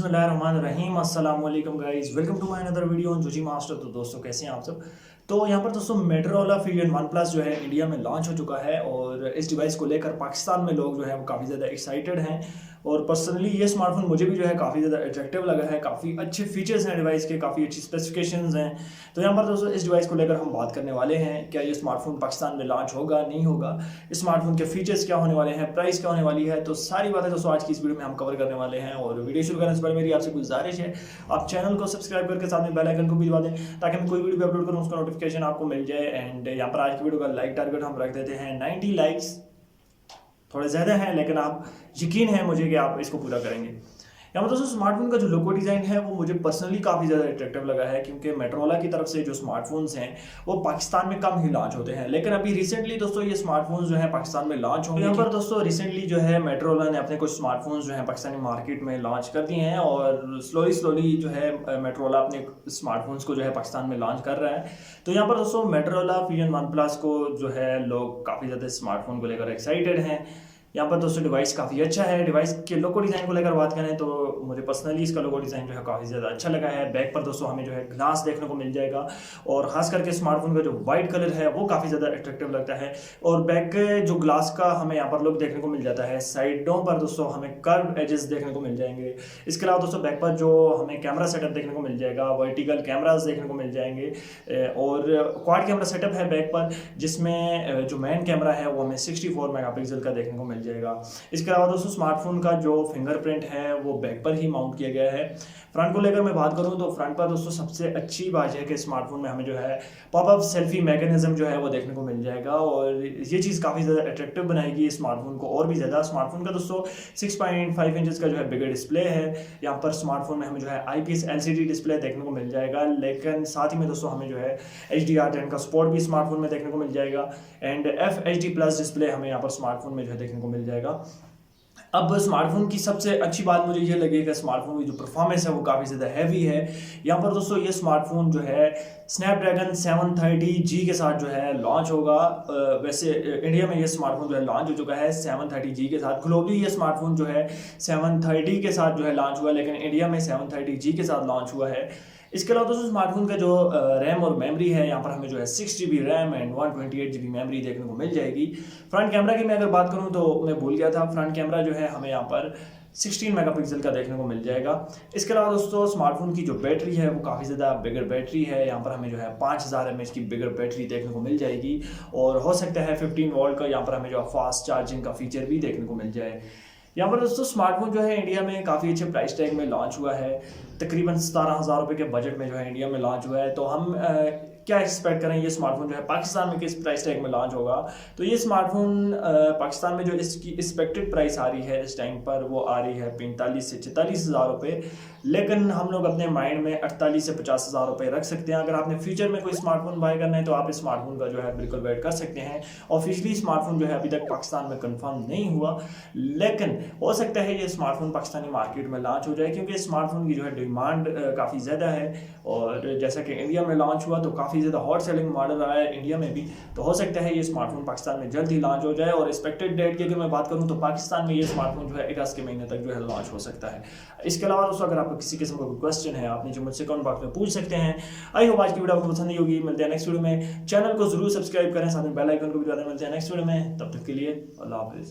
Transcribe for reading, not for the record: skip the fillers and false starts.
बिस्मिल्लाहिर्रहमानिर्रहीम अस्सलाम वालेकुम guys, welcome to my another video on जूजी मास्टर। तो दोस्तों कैसे हैं आप सब। तो यहाँ पर दोस्तों मोटोरोला फ्यूजन वन प्लस जो है इंडिया में लॉन्च हो चुका है और इस डिवाइस को लेकर पाकिस्तान में लोग जो है वो काफ़ी ज़्यादा एक्साइटेड हैं। और पर्सनली ये स्मार्टफोन मुझे भी जो है काफ़ी ज़्यादा अट्रैक्टिव लगा है। काफ़ी अच्छे फीचर्स हैं डिवाइस के, काफ़ी अच्छी स्पेसिफिकेशंस हैं। तो यहाँ पर दोस्तों इस डिवाइस को लेकर हम बात करने वाले हैं। क्या ये स्मार्टफोन पाकिस्तान में लॉन्च होगा, नहीं होगा, स्मार्टफोन के फीचर्स क्या होने वाले हैं, प्राइस क्या होने वाली है, तो सारी बातें दोस्तों आज की इस वीडियो में हम कवर करने वाले हैं। और वीडियो शुरू करने से पहले मेरी आपसे गुजारिश है, आप चैनल को सब्सक्राइब करके साथ में बेल आइकन को भी दबा दें ताकि मैं कोई वीडियो भी अपलोड करूँ उसका नोटिफिकेशन आपको मिल जाए। एंड यहाँ पर आज की वीडियो का लाइक टारगेट हम रख देते हैं 90 लाइक्स। थोड़े ज़्यादा हैं लेकिन आप यकीन है मुझे कि आप इसको पूरा करेंगे। यहाँ पर दोस्तों स्मार्टफोन का जो लोगो डिज़ाइन है वो मुझे पर्सनली काफ़ी ज़्यादा अट्रैक्टिव लगा है, क्योंकि मोटोरोला की तरफ से जो स्मार्टफोन्स हैं वो पाकिस्तान में कम ही लॉन्च होते हैं। लेकिन अभी रिसेंटली दोस्तों ये स्मार्टफोन्स जो है पाकिस्तान में लॉन्च होंगे। यहाँ पर दोस्तों रिसेंटली जो है मोटोरोला ने अपने कुछ स्मार्टफोन्स जो है पाकिस्तानी मार्केट में लॉन्च कर दिए हैं और स्लोली जो है मोटोरोला अपने स्मार्टफोन्स को जो है पाकिस्तान में लॉन्च कर रहा है। तो यहाँ पर दोस्तों मोटोरोला फ्यूजन वन प्लस को जो है लोग काफ़ी ज़्यादा स्मार्टफोन को लेकर एक्साइटेड हैं। यहाँ पर दोस्तों डिवाइस काफ़ी अच्छा है। डिवाइस के लोगो डिज़ाइन को लेकर बात करें तो मुझे पर्सनली इसका लोगो डिज़ाइन जो है काफ़ी ज़्यादा अच्छा लगा है। बैक पर दोस्तों हमें जो है ग्लास देखने को मिल जाएगा और ख़ास करके स्मार्टफोन का जो वाइट कलर है वो काफ़ी ज़्यादा अट्रैक्टिव लगता है। और बैक के जो ग्लास का हमें यहाँ पर लुक देखने को मिल जाता है। साइडों पर दोस्तों हमें कर्व एजेस देखने को मिल जाएंगे। इसके अलावा दोस्तों बैक पर जो हमें कैमरा सेटअप देखने को मिल जाएगा, वर्टिकल कैमराज देखने को मिल जाएंगे और क्वाड कैमरा सेटअप है बैक पर, जिसमें जो मेन कैमरा है वो हमें 64 मेगापिक्सल का देखने को मिल जाएगा। इसके अलावा दोस्तों स्मार्टफोन का जो फिंगरप्रिंट है वो बैक पर ही माउंट किया गया है। फ्रंट को लेकर मैं बात करूं तो फ्रंट पर दोस्तों सबसे अच्छी बात है कि स्मार्टफोन में हमें जो है पॉपअप सेल्फी मैकेनिज्म जो है वो देखने को मिल जाएगा और ये चीज़ काफ़ी ज़्यादा अट्रैक्टिव बनाएगी स्मार्टफोन को और भी ज़्यादा। स्मार्टफोन का दोस्तों 6.5 इंचेस का जो है बिगर डिस्प्ले है। यहाँ पर स्मार्टफोन में हमें जो है IPS LCD डिस्प्ले देखने को मिल जाएगा, लेकिन साथ ही में दोस्तों हमें जो है HDR10 का सपोर्ट भी स्मार्टफोन में देखने को मिल जाएगा एंड FHD+ डिस्प्ले हमें यहाँ पर स्मार्टफोन में जो है देखने को मिल जाएगा। अब स्मार्टफोन की सबसे अच्छी बात मुझे ये लगी कि स्मार्टफोन की जो परफॉर्मेंस है वो काफ़ी ज़्यादा हैवी है। यहाँ पर दोस्तों ये स्मार्टफोन जो है स्नैपड्रैगन 730G के साथ जो है लॉन्च होगा। वैसे इंडिया में ये स्मार्टफोन जो है लॉन्च हो चुका है 730G के साथ। ग्लोबली ये स्मार्टफोन जो है 730 के साथ जो है लॉन्च हुआ, लेकिन इंडिया में 730G के साथ लॉन्च हुआ है। इसके अलावा दोस्तों स्मार्टफोन का जो रैम और मेमोरी है, यहाँ पर हमें जो है 6GB RAM and 128GB memory देखने को मिल जाएगी। फ्रंट कैमरा की मैं अगर बात करूँ तो मैं भूल गया था, फ्रंट कैमरा जो है हमें यहाँ पर 16 मेगापिक्सल का देखने को मिल जाएगा। इसके अलावा दोस्तों स्मार्टफोन की जो बैटरी है वो काफ़ी ज़्यादा बिगर बैटरी है। यहाँ पर हमें जो है 5000 mAh की बिगर बैटरी देखने को मिल जाएगी और हो सकता है 15 वोल्ट का यहाँ पर हमें जो फास्ट चार्जिंग का फीचर भी देखने को मिल जाए। यहाँ पर दोस्तों स्मार्टफोन जो है इंडिया में काफ़ी अच्छे प्राइस टैग में लॉन्च हुआ है। तकरीबन 17,000 रुपये के बजट में जो है इंडिया में लॉन्च हुआ है। तो हम क्या एक्सपेक्ट करें ये स्मार्टफोन जो है पाकिस्तान में किस प्राइस टैग में लॉन्च होगा। तो ये स्मार्टफोन पाकिस्तान में जो इसकी एक्सपेक्टेड प्राइस आ रही है इस टाइम पर वो आ रही है 45 से 46 हज़ार रुपये, लेकिन हम लोग अपने माइंड में 48 से 50 हज़ार रुपये रख सकते हैं। अगर आपने फ्यूचर में कोई स्मार्टफोन बाय करना है तो आप इस स्मार्टफोन का जो है बिल्कुल वेट कर सकते हैं। ऑफिशियली स्मार्टफोन जो है अभी तक पाकिस्तान में कंफर्म नहीं हुआ, लेकिन हो सकता है ये स्मार्टफोन पाकिस्तानी मार्केट में लॉन्च हो जाए, क्योंकि स्मार्टफोन की जो है डिमांड काफ़ी ज़्यादा है। और जैसा कि इंडिया में लॉन्च हुआ तो काफ़ी ज़्यादा हॉट सेलिंग मॉडल आया है इंडिया में भी, तो हो सकता है ये स्मार्टफोन पाकिस्तान में जल्द ही लॉन्च हो जाए। और एक्सपेक्टेड डेट की अगर मैं बात करूँ तो पाकिस्तान में ये स्मार्टफोन जो है अगस्त के महीने तक जो है लॉन्च हो सकता है। इसके अलावा दोस्तों अगर आपको किसी किस्म का कोई क्वेश्चन है आप नीचे मुझसे कमेंट बॉक्स में पूछ सकते हैं। आई होप आज की वीडियो आपको पसंद आई होगी। मिलते हैं नेक्स्ट वीडियो में। चैनल को जरूर सब्सक्राइब करें, साथ में बेल आइकन को भी दबा दें। मिलते हैं नेक्स्ट वीडियो में, तब तक के लिए अल्लाह हाफिज़।